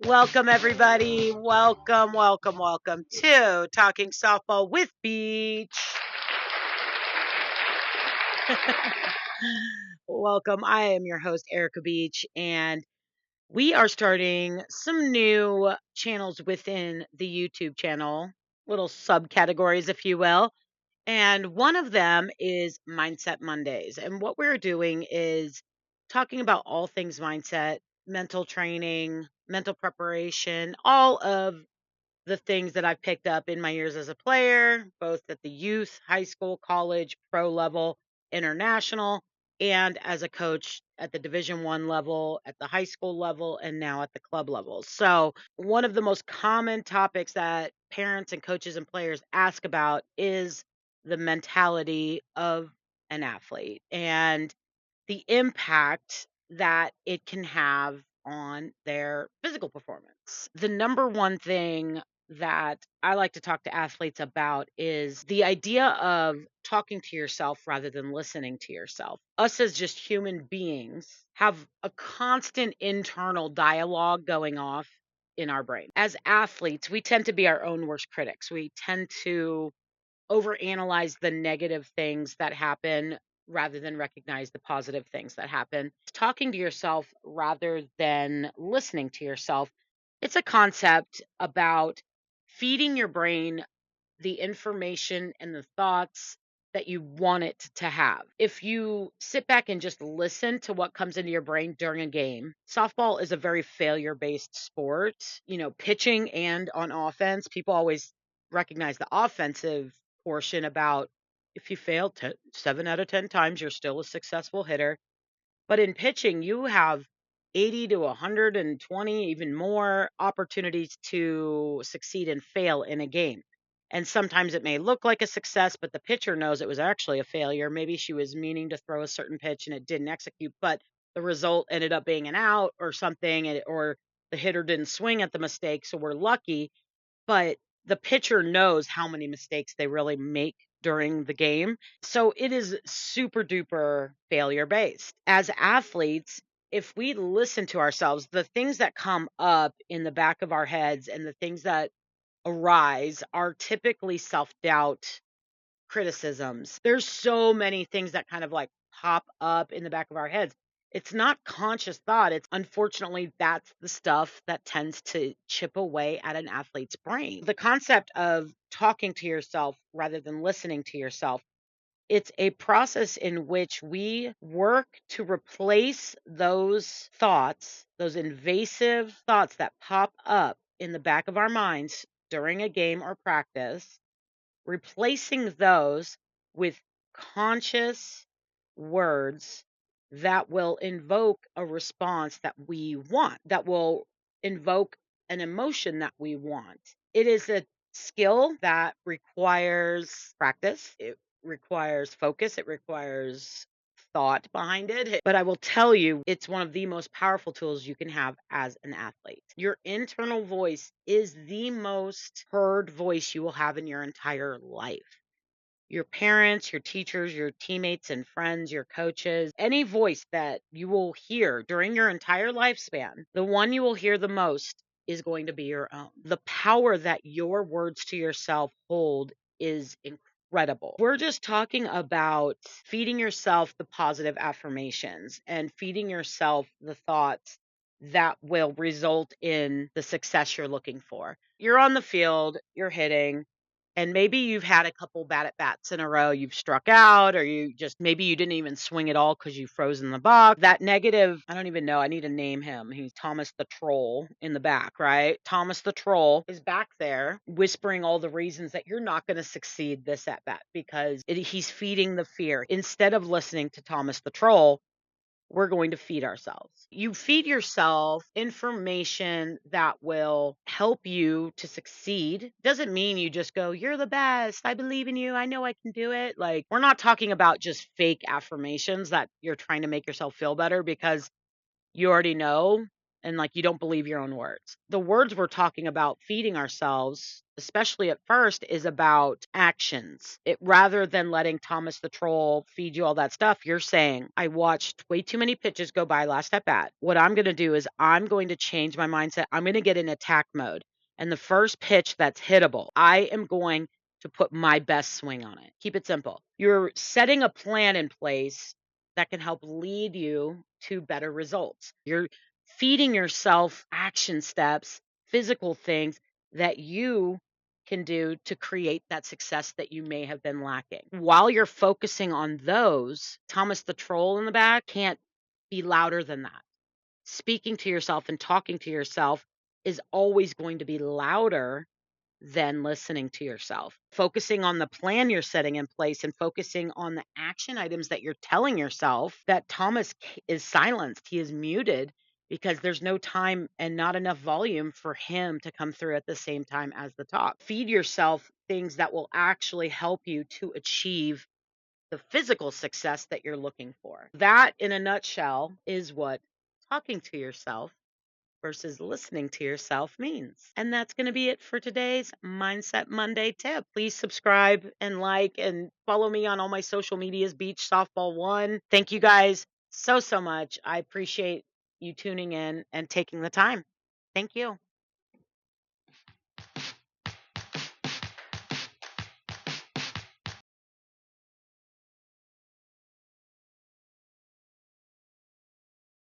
Welcome, everybody. Welcome to Talking Softball with Beach. Welcome. I am your host, Erica Beach, and we are starting some new channels within the YouTube channel, little subcategories, if you will. And one of them is Mindset Mondays. And what we're doing is talking about all things mindset, mental training, mental preparation, all of the things that I've picked up in my years as a player, both at the youth, high school, college, pro level, international, and as a coach at the Division 1 level, at the high school level, and now at the club level. So, one of the most common topics that parents and coaches and players ask about is the mentality of an athlete and the impact that it can have on their physical performance. The number one thing that I like to talk to athletes about is the idea of talking to yourself rather than listening to yourself. Us as just human beings have a constant internal dialogue going off in our brain. As athletes, we tend to be our own worst critics. We tend to overanalyze the negative things that happen rather than recognize the positive things that happen. Talking to yourself rather than listening to yourself, it's a concept about feeding your brain the information and the thoughts that you want it to have. If you sit back and just listen to what comes into your brain during a game, softball is a very failure based sport. Pitching and on offense, people always recognize the offensive portion about if you fail 7 out of 10 times, you're still a successful hitter. But in pitching, you have 80 to 120, even more opportunities to succeed and fail in a game. And sometimes it may look like a success, but the pitcher knows it was actually a failure. Maybe she was meaning to throw a certain pitch and it didn't execute, but the result ended up being an out or something, or the hitter didn't swing at the mistake. So we're lucky. But the pitcher knows how many mistakes they really make during the game. So it is super duper failure based. As athletes, if we listen to ourselves, the things that come up in the back of our heads and the things that arise are typically self doubt, criticisms. There's so many things that kind of like pop up in the back of our heads. It's not conscious thought. It's unfortunately that's the stuff that tends to chip away at an athlete's brain. The concept of talking to yourself rather than listening to yourself, it's a process in which we work to replace those thoughts, those invasive thoughts that pop up in the back of our minds during a game or practice, replacing those with conscious words that will invoke a response that we want, that will invoke an emotion that we want. It is a skill that requires practice. It requires focus. It requires thought behind it. But I will tell you, it's one of the most powerful tools you can have as an athlete. Your internal voice is the most heard voice you will have in your entire life. Your parents, your teachers, your teammates and friends, your coaches, any voice that you will hear during your entire lifespan, the one you will hear the most is going to be your own. The power that your words to yourself hold is incredible. We're just talking about feeding yourself the positive affirmations and feeding yourself the thoughts that will result in the success you're looking for. You're on the field, you're hitting, and maybe you've had a couple bad at bats in a row. You've struck out, or maybe you didn't even swing at all because you froze in the box. That negative, I don't even know. I need to name him. He's Thomas the Troll in the back, right? Thomas the Troll is back there whispering all the reasons that you're not going to succeed this at bat because he's feeding the fear. Instead of listening to Thomas the Troll, we're going to feed ourselves. You feed yourself information that will help you to succeed. Doesn't mean you just go, you're the best. I believe in you. I know I can do it. Like, we're not talking about just fake affirmations that you're trying to make yourself feel better because you already know and like you don't believe your own words. The words we're talking about feeding ourselves, especially at first, is about actions. It rather than letting Thomas the troll feed you all that stuff, you're saying, I watched way too many pitches go by last at bat. What I'm going to do is I'm going to change my mindset. I'm going to get in attack mode. And the first pitch that's hittable, I am going to put my best swing on it. Keep it simple. You're setting a plan in place that can help lead you to better results. You're feeding yourself action steps, physical things that you can do to create that success that you may have been lacking. While you're focusing on those, Thomas the troll in the back can't be louder than that. Speaking to yourself and talking to yourself is always going to be louder than listening to yourself. Focusing on the plan you're setting in place and focusing on the action items that you're telling yourself, that Thomas is silenced, he is muted because there's no time and not enough volume for him to come through at the same time as the talk. Feed yourself things that will actually help you to achieve the physical success that you're looking for. That, in a nutshell, is what talking to yourself versus listening to yourself means. And that's going to be it for today's Mindset Monday tip. Please subscribe and like and follow me on all my social medias, Beach Softball One. Thank you guys so much. I appreciate you tuning in and taking the time. Thank you.